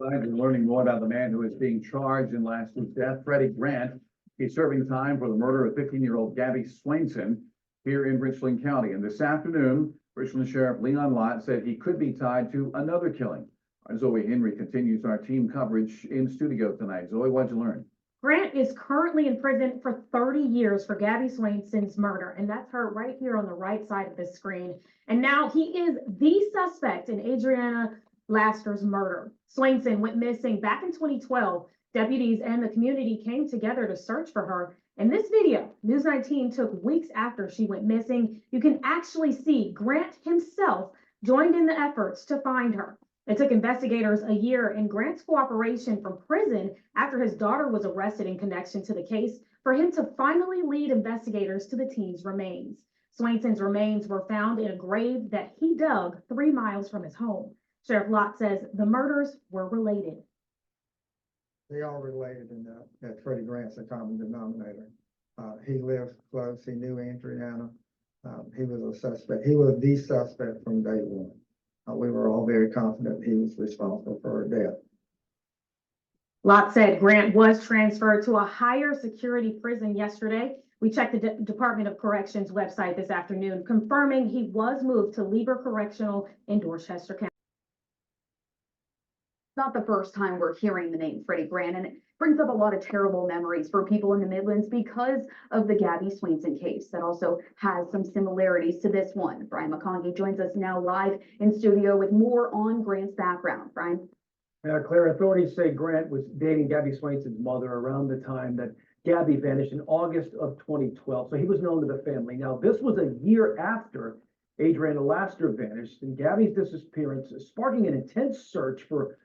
We're learning more about the man who is being charged in last week's death, Freddie Grant. He's serving time for the murder of 15-year-old Gabby Swainson here in Richland County. And this afternoon, Richland Sheriff Lott said he could be tied to another killing. Our Zoe Henry continues our team coverage in studio tonight. Zoe, what'd you learn? Grant is currently in prison for 30 years for Gabby Swainson's murder, and that's her right here on the right side of the screen. And now he is the suspect in Adriana Laster's murder. Swainson went missing back in 2012. Deputies and the community came together to search for her. In this video, News 19 took weeks after she went missing. You can actually see Grant himself joined in the efforts to find her. It took investigators a year and Grant's cooperation from prison after his daughter was arrested in connection to the case for him to finally lead investigators to the teen's remains. Swainson's remains were found in a grave that he dug 3 miles from his home. Sheriff Lott says the murders were related. They are related in that Freddie Grant's a common denominator. He lived close. He knew Adriana. He was a suspect. He was the suspect from day one. We were all very confident he was responsible for her death. Lott said Grant was transferred to a higher security prison yesterday. We checked the Department of Corrections website this afternoon, confirming he was moved to Lieber Correctional in Dorchester County. Not the first time we're hearing the name Freddie Grant, and it brings up a lot of terrible memories for people in the Midlands because of the Gabby Swainson case that also has some similarities to this one. Brian McConaughey joins us now live in studio with more on Grant's background. Brian. Claire, authorities say Grant was dating Gabby Swainson's mother around the time that Gabby vanished in August of 2012. So he was known to the family. Now, this was a year after Adriana Laster vanished, and Gabby's disappearance is sparking an intense search for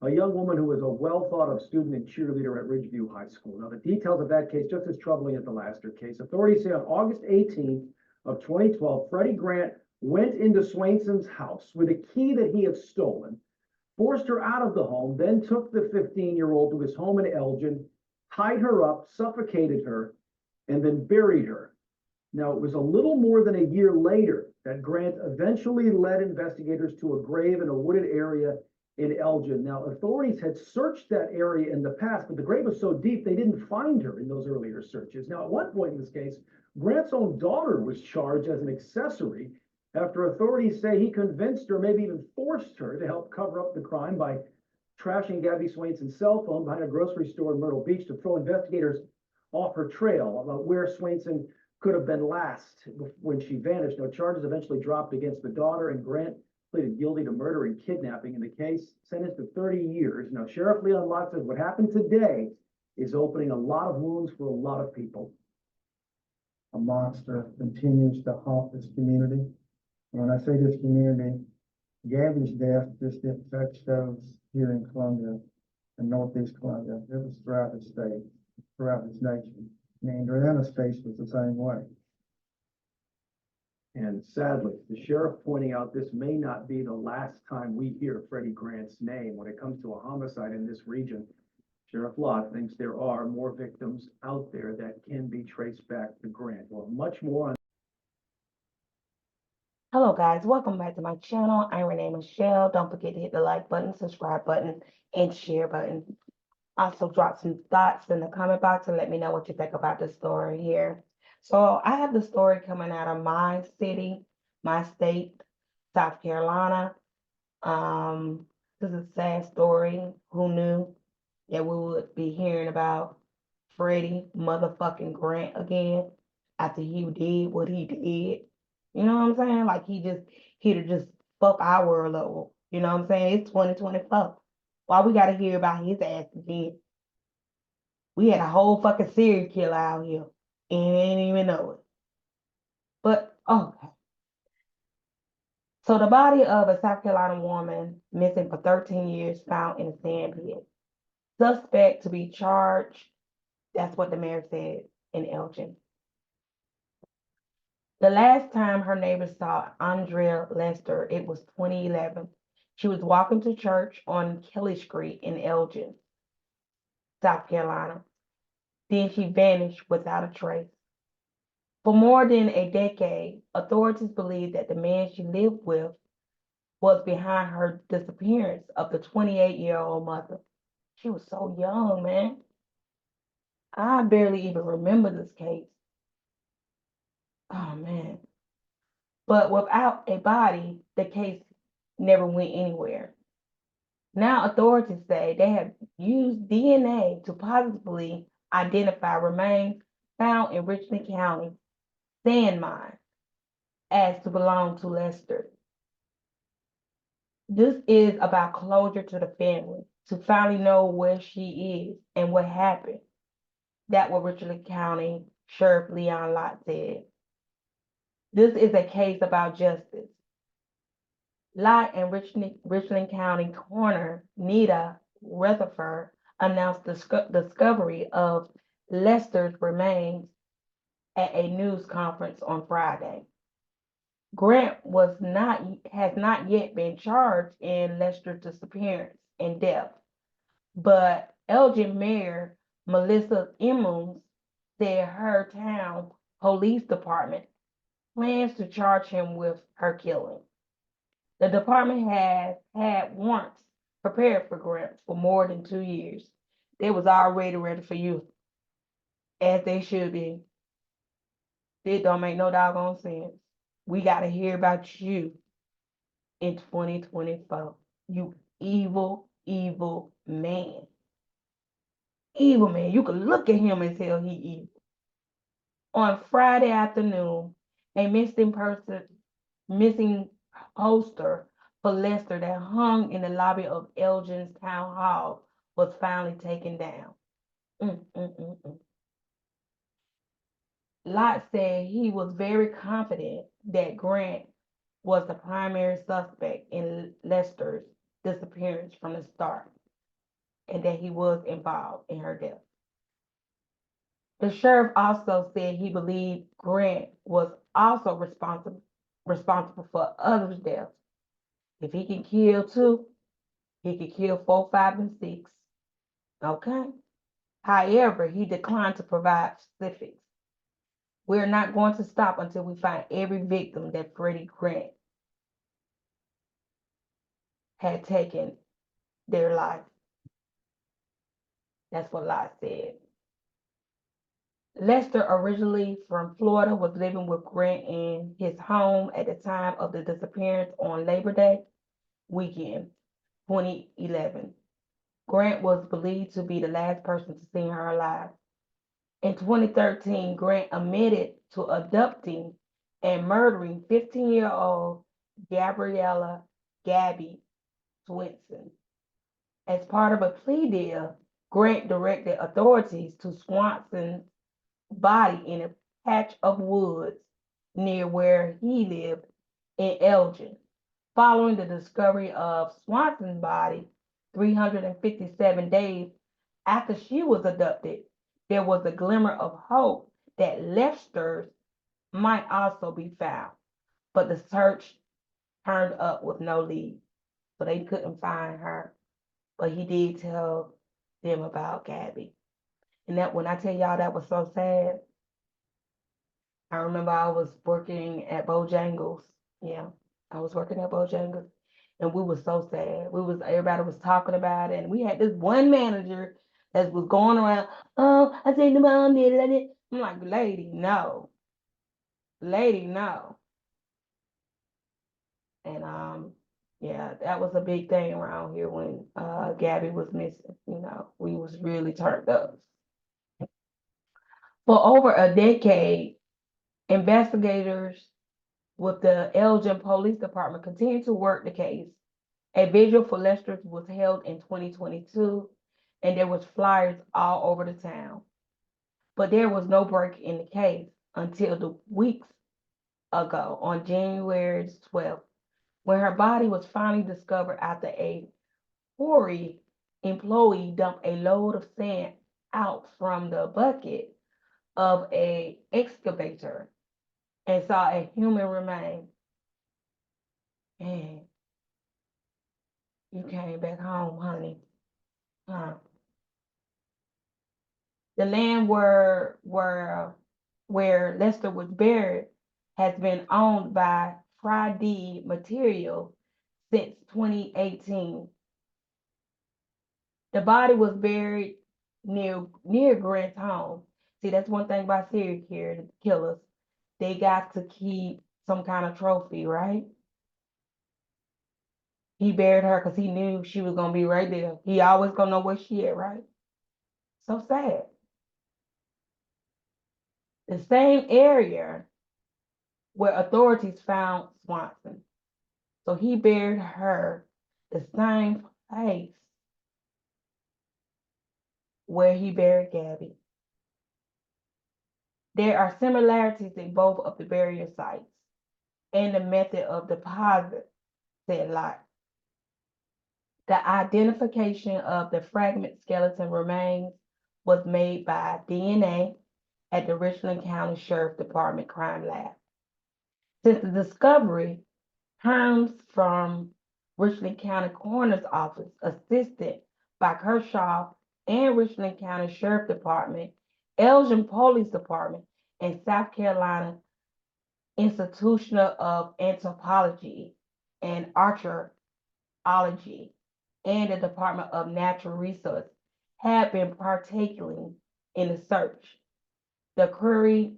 a young woman who was a well-thought-of student and cheerleader at Ridgeview High School. Now, the details of that case just as troubling as the Laster case. Authorities say on August 18th of 2012, Freddie Grant went into Swainson's house with a key that he had stolen, forced her out of the home, then took the 15-year-old to his home in Elgin, tied her up, suffocated her, and then buried her. Now, it was a little more than a year later that Grant eventually led investigators to a grave in a wooded area in Elgin. Now, authorities had searched that area in the past, but the grave was so deep they didn't find her in those earlier searches. Now, at one point in this case, Grant's own daughter was charged as an accessory after authorities say he convinced her, maybe even forced her, to help cover up the crime by trashing Gabby Swainson's cell phone behind a grocery store in Myrtle Beach to throw investigators off her trail about where Swainson could have been last when she vanished. Now, charges eventually dropped against the daughter, and Grant pleaded guilty to murder and kidnapping in the case, sentenced to 30 years. Now, Sheriff Lott says what happened today is opening a lot of wounds for a lot of people. A monster continues to haunt this community. And when I say this community, Gabby's death just didn't touch those here in Columbia and Northeast Columbia. It was throughout the state, throughout this nation. And Adriana's case was the same way. And sadly, the sheriff pointing out this may not be the last time we hear Freddie Grant's name when it comes to a homicide in this region. Sheriff Lott thinks there are more victims out there that can be traced back to Grant. Well, much more on. Hello guys, welcome back to my channel. I'm Renee Michelle. Don't forget to hit the like button, subscribe button, and share button. Also drop some thoughts in the comment box and let me know what you think about the story here. So I have the story coming out of my city, my state, South Carolina. This is a sad story. Who knew that we would be hearing about Freddie motherfucking Grant again after he did what he did? You know what I'm saying? Like he to just fuck our world over. You know what I'm saying? It's 2024. Why we gotta hear about his ass again? We had a whole fucking serial killer out here and we didn't even know it. But okay. So the body of a South Carolina woman missing for 13 years found in a sand pit. Suspect to be charged. That's what the mayor said in Elgin. The last time her neighbors saw Adriana Laster, it was 2011. She was walking to church on Kelly Street in Elgin, South Carolina. Then she vanished without a trace. For more than a decade, authorities believe that the man she lived with was behind her disappearance of the 28-year-old mother. She was so young, man. I barely even remember this case. Oh, man. But without a body, the case never went anywhere. Now authorities say they have used DNA to positively identify remains found in Richland County sand mine as to belong to Lester. This is about closure to the family, to finally know where she is and what happened. That what Richland County Sheriff Leon Lott said. This is a case about justice. Lott and Richland County Coroner Naida Rutherford announced the discovery of Lester's remains at a news conference on Friday. Grant has not yet been charged in Lester's disappearance and death, but Elgin Mayor Melissa Emmons said her town police department plans to charge him with her killing. The department has had warrants prepared for Grant for more than 2 years. They was already ready for you, as they should be. It don't make no doggone sense. We got to hear about you in 2024. You evil, evil man. Evil man. You can look at him and tell he evil. On Friday afternoon, a missing poster for Lester that hung in the lobby of Elgin's town hall was finally taken down. Lott said he was very confident that Grant was the primary suspect in Lester's disappearance from the start, and that he was involved in her death. The sheriff also said he believed Grant was also responsible for others' deaths. If he can kill 2, he could kill 4, 5, and 6. Okay? However, he declined to provide specifics. We're not going to stop until we find every victim that Freddie Grant had taken their life. That's what Lott said. Lester, originally from Florida, was living with Grant in his home at the time of the disappearance on Labor Day weekend, 2011. Grant was believed to be the last person to see her alive. In 2013, Grant admitted to abducting and murdering 15-year-old Gabriella Gabby Swenson. As part of a plea deal, Grant directed authorities to Swanson's body in a patch of woods near where he lived in Elgin. Following the discovery of Swanson's body 357 days after she was abducted, there was a glimmer of hope that Lester's might also be found, but the search turned up with no lead, so they couldn't find her. But he did tell them about Gabby. And that, when I tell y'all that was so sad, I remember I was working at Bojangles. Yeah, I was working at Bojangles, and we were so sad. Everybody was talking about it, and we had this one manager that was going around, oh, I think the mom did it, I did. I'm like, lady, no. Lady, no. And yeah, that was a big thing around here when Gabby was missing. We was really turned up. For over a decade, investigators with the Elgin Police Department continued to work the case. A vigil for Lester was held in 2022, and there was flyers all over the town. But there was no break in the case until the weeks ago, on January 12th, when her body was finally discovered after a quarry employee dumped a load of sand out from the bucket of an excavator and saw a human remain. Man, you came back home, honey. Huh? The land where Lester was buried has been owned by Friday Material since 2018. The body was buried near Grant's home. See, that's one thing about serial killers. They got to keep some kind of trophy, right? He buried her because he knew she was gonna be right there. He always gonna know where she at, right? So sad. The same area where authorities found Swanson. So he buried her the same place where he buried Gabby. There are similarities in both of the burial sites and the method of deposit, said Lott. The identification of the fragment skeleton remains was made by DNA at the Richland County Sheriff Department Crime Lab. Since the discovery, terms from Richland County Coroner's Office, assisted by Kershaw and Richland County Sheriff Department, Elgin Police Department, and South Carolina Institution of Anthropology and Archaeology, and the Department of Natural Resources have been partaking in the search. The query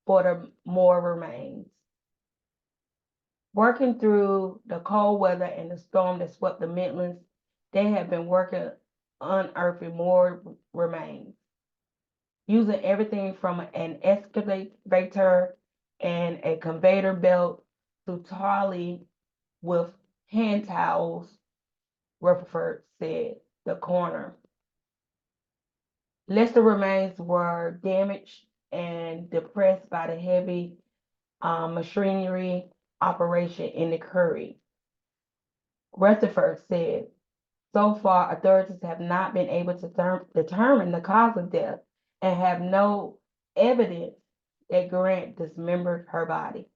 for the more remains. Working through the cold weather and the storm that swept the Midlands, they have been working unearthing more remains. Using everything from an excavator and a conveyor belt to trolley with hand towels, Rutherford said, the coroner. Lester remains were damaged and depressed by the heavy machinery operation in the quarry. Rutherford said, so far, authorities have not been able to determine the cause of death and have no evidence that Grant dismembered her body.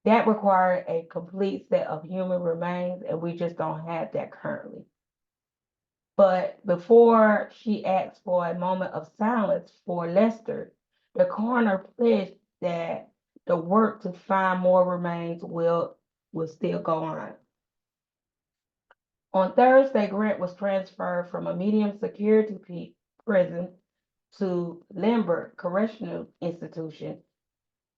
That required a complete set of human remains, and we just don't have that currently. But before she asked for a moment of silence for Lester, the coroner pledged that the work to find more remains will still go on. On Thursday, Grant was transferred from a medium security prison to Lambert Correctional Institution,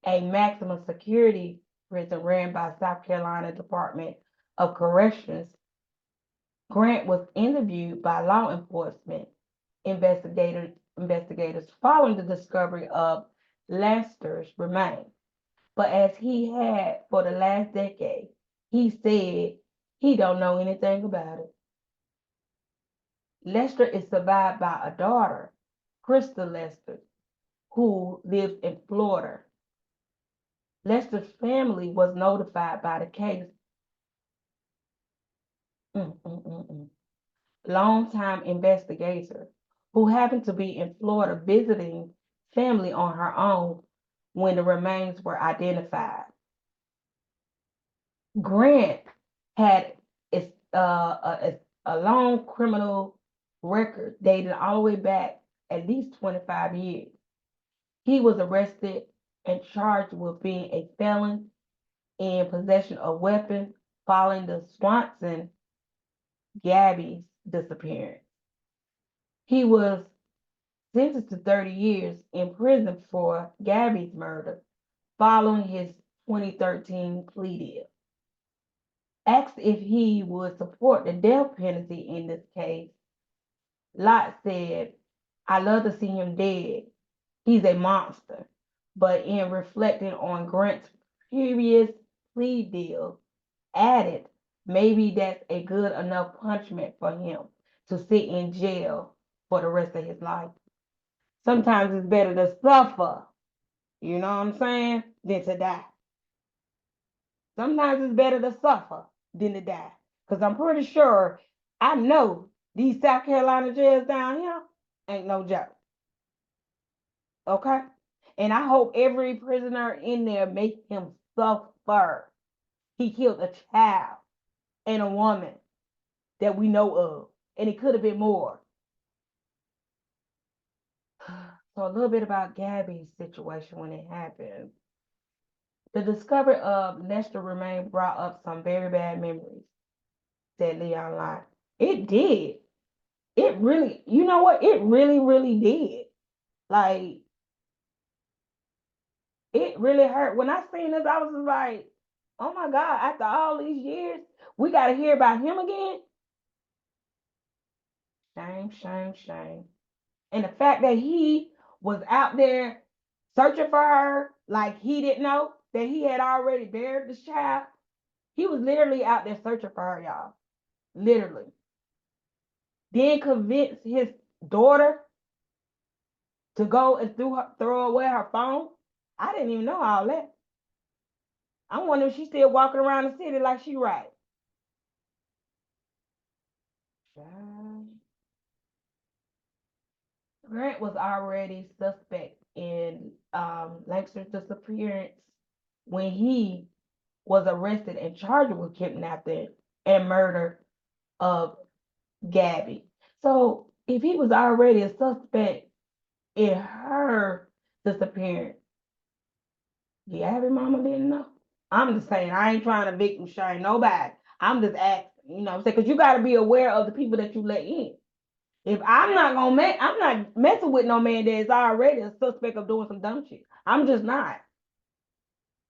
a maximum security prison ran by South Carolina Department of Corrections. Grant was interviewed by law enforcement investigators following the discovery of Lester's remains. But as he had for the last decade, he said he don't know anything about it. Lester is survived by a daughter, Crystal Lester, who lives in Florida. Lester's family was notified by the case. Longtime investigator who happened to be in Florida visiting family on her own when the remains were identified. Grant had a long criminal record dating all the way back at least 25 years. He was arrested and charged with being a felon in possession of weapons following the Swanson Gabby's disappearance. He was sentenced to 30 years in prison for Gabby's murder following his 2013 plea deal. Asked if he would support the death penalty in this case, Lott said, I love to see him dead. He's a monster. But in reflecting on Grant's previous plea deal, added, maybe that's a good enough punishment for him to sit in jail for the rest of his life. Sometimes it's better to suffer, you know what I'm saying, than to die. Sometimes it's better to suffer than to die. Because I'm pretty sure, I know these South Carolina jails down here ain't no joke. Okay? And I hope every prisoner in there make him suffer. He killed a child and a woman that we know of. And it could have been more. So a little bit about Gabby's situation when it happened. The discovery of Lester's remains brought up some very bad memories, said Leon Lott. It did. It really, you know what? It really, really did. Like, it really hurt. When I seen this, I was just like, oh my God, after all these years, we got to hear about him again. Shame, shame, shame. And the fact that he was out there searching for her, like he didn't know that he had already buried this child. He was literally out there searching for her, y'all. Literally. Then convinced his daughter to go and throw away her phone. I didn't even know all that. I'm wondering if she's still walking around the city like she right. Grant was already suspect in Langston's disappearance when he was arrested and charged with kidnapping and murder of Gabby. So if he was already a suspect in her disappearance, Gabby mama didn't know. I'm just saying, I ain't trying to victim shame nobody. I'm just asking, you know what I'm saying? Because you got to be aware of the people that you let in. If I'm not messing with no man that is already a suspect of doing some dumb shit. I'm just not.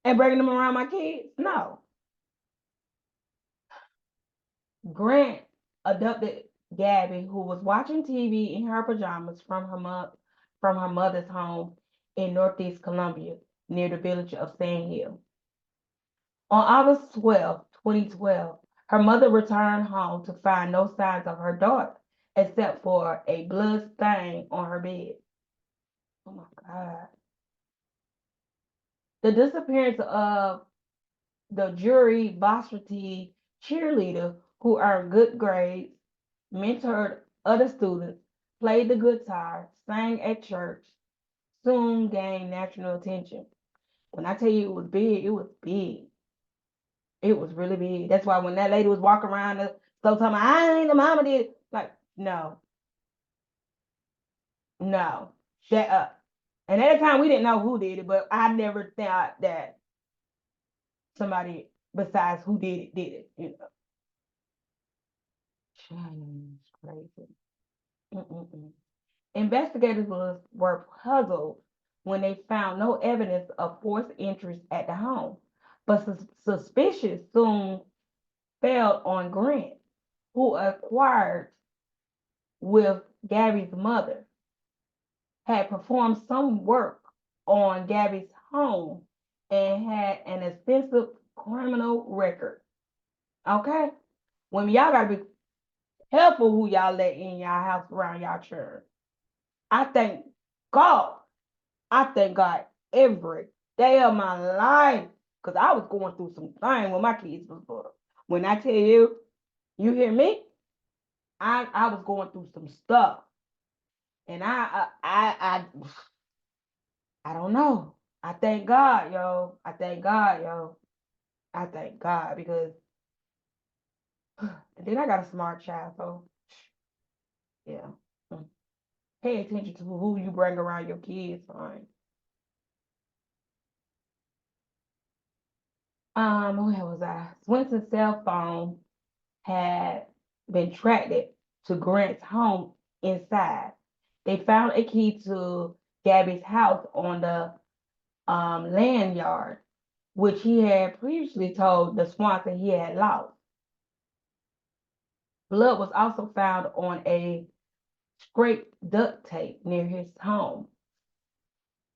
And bringing them around my kids? No. Grant adopted Gabby, who was watching TV in her pajamas from her mother's home in Northeast Columbia, near the village of Sand Hill. On August 12, 2012, her mother returned home to find no signs of her daughter, except for a blood stain on her bed. Oh my God. The disappearance of the jury varsity cheerleader who earned good grades, mentored other students, played the guitar, sang at church, soon gained national attention. When I tell you it was big, it was big. It was really big. That's why when that lady was walking around the store talking, I ain't the mama did it. Like, no, shut up. And at the time we didn't know who did it, but I never thought that somebody besides who did it, you know. Shame, crazy. Mm-mm-mm. Investigators were puzzled when they found no evidence of forced entries at the home, but suspicion soon fell on Grant, who acquired with Gabby's mother, had performed some work on Gabby's home and had an extensive criminal record. Okay? Women, y'all gotta be careful who y'all let in y'all house around y'all children. I thank God. I thank God every day of my life. Because I was going through some things when my kids was little. When I tell you, you hear me? I was going through some stuff. And I don't know. I thank God, yo. I thank God, yo. I thank God because and then I got a smart child, so yeah. Pay attention to who you bring around your kids, fine. Where was I? Swenson's cell phone had been tracked to Grant's home inside. They found a key to Gabby's house on the land yard, which he had previously told the Swanson he had lost. Blood was also found on a scraped duct tape near his home.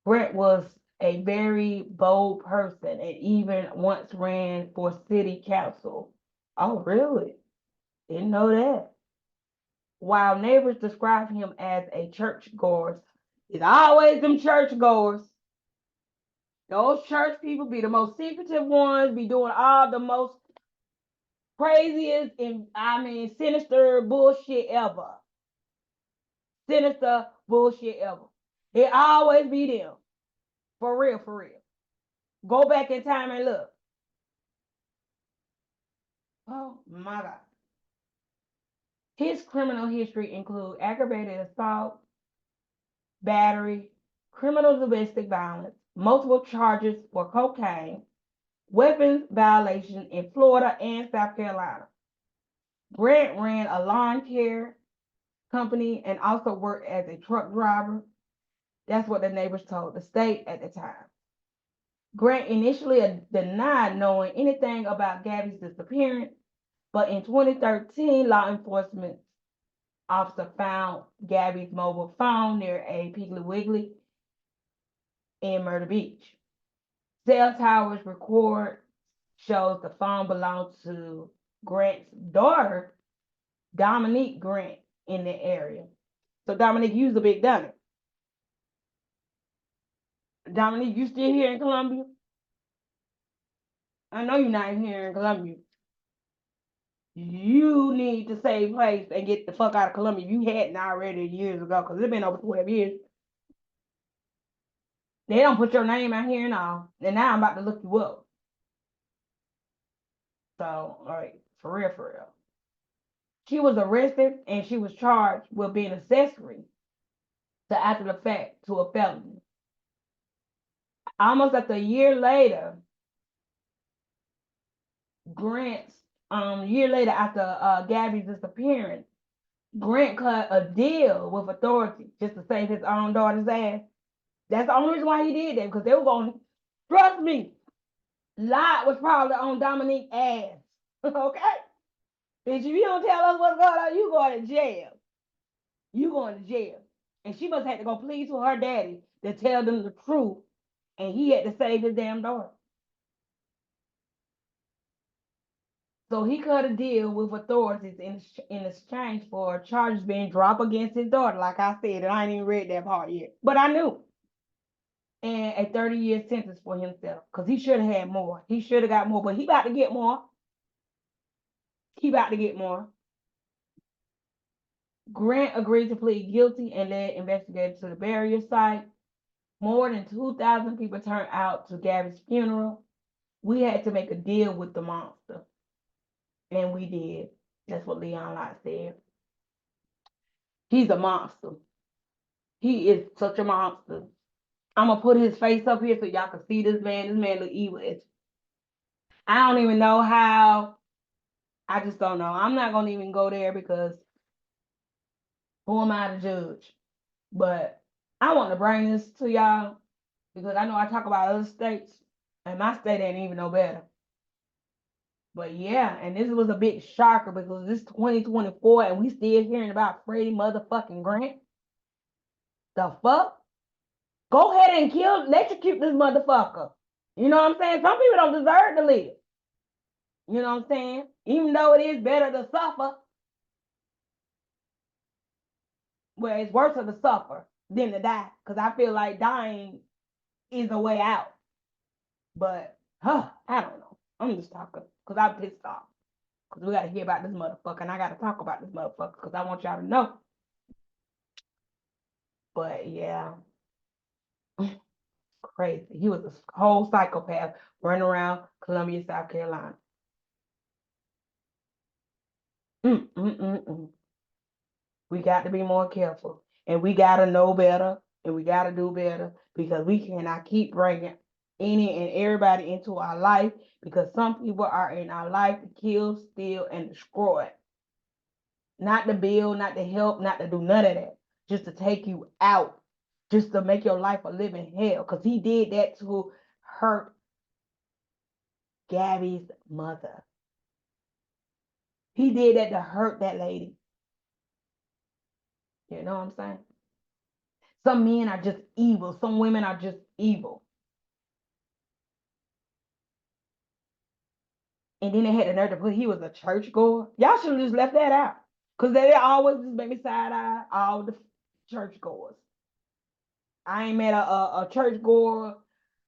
Grant was a very bold person and even once ran for city council. Oh, really? Didn't know that. While neighbors describe him as a churchgoer, it's always them churchgoers. Those church people be the most secretive ones, be doing all the most craziest and sinister bullshit ever. Sinister bullshit ever. It always be them. For real, for real. Go back in time and look. Oh my God. His criminal history includes aggravated assault, battery, criminal domestic violence, multiple charges for cocaine, weapons violation in Florida and South Carolina. Grant ran a lawn care company and also worked as a truck driver. That's what the neighbors told the state at the time. Grant initially denied knowing anything about Gabby's disappearance, but in 2013, law enforcement officer found Gabby's mobile phone near a Piggly Wiggly in Myrtle Beach. Cell towers record shows the phone belonged to Grant's daughter, Dominique Grant, in the area. So Dominique, you's a big dummy. Dominique, you still here in Columbia? I know you're not here in Columbia. You need to save place and get the fuck out of Columbia. You hadn't already years ago, because it's been over 12 years. They don't put your name out here and all. And now I'm about to look you up. So, all right, for real, for real. She was arrested and she was charged with being accessory to after the fact to a felony. Almost a year later, year later after Gabby's disappearance, Grant cut a deal with authorities just to save his own daughter's ass. That's the only reason why he did that, because they were going to, trust me, Lott was probably on Dominique's ass. Okay? Bitch, if you don't tell us what's going on, you going to jail. You going to jail. And she must have to go plead to her daddy to tell them the truth. And he had to save his damn daughter. So he cut a deal with authorities in exchange for charges being dropped against his daughter. Like I said, and I ain't even read that part yet. But I knew. And a 30-year sentence for himself. Because he should have had more. He should have got more. But he about to get more. He about to get more. Grant agreed to plead guilty and led investigators to the burial site. More than 2,000 people turned out to Gabby's funeral. We had to make a deal with the monster. And we did. That's what Leon Lott said. He's a monster. He is such a monster. I'm going to put his face up here so y'all can see this man. This man look evil. I don't even know how. I just don't know. I'm not going to even go there because who am I to judge? But I want to bring this to y'all because I know I talk about other states and my state ain't even no better. But yeah, and this was a big shocker because this 2024 and we still hearing about Freddie motherfucking Grant. The fuck? Go ahead and electrocute this motherfucker. You know what I'm saying? Some people don't deserve to live. You know what I'm saying? Even though it is better to suffer. Well, it's worse to suffer than to die. Because I feel like dying is a way out. But, I don't know. I'm just talking. Because I'm pissed off. Because we got to hear about this motherfucker. And I got to talk about this motherfucker. Because I want y'all to know. But, yeah. Crazy. He was a whole psychopath running around Columbia, South Carolina. We got to be more careful. And we got to know better. And we got to do better. Because we cannot keep bringing any and everybody into our life. Because some people are in our life to kill, steal, and destroy. Not to build, not to help, not to do none of that. Just to take you out. Just to make your life a living hell. Because he did that to hurt Gabby's mother. He did that to hurt that lady. You know what I'm saying? Some men are just evil. Some women are just evil. And then they had the nerve to put he was a churchgoer. Y'all should have just left that out. Because they always just make me side-eye all the churchgoers. I ain't met a churchgoer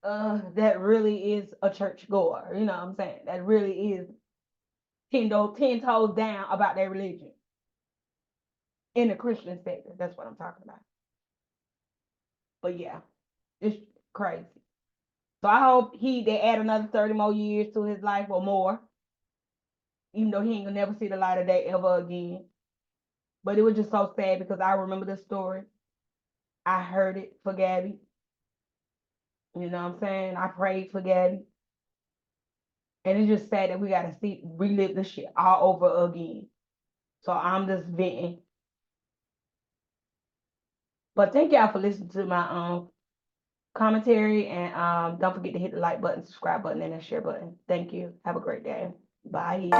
that really is a churchgoer. You know what I'm saying? That really is 10 toes down about their religion. In the Christian sector. That's what I'm talking about. But yeah, it's crazy. So I hope they add another 30 more years to his life or more. Even though he ain't gonna never see the light of day ever again. But it was just so sad because I remember the story. I heard it for Gabby. You know what I'm saying? I prayed for Gabby. And it's just sad that we gotta relive this shit all over again. So I'm just venting. But thank y'all for listening to my commentary, and don't forget to hit the like button, subscribe button, and the share button. Thank you. Have a great day. Bye.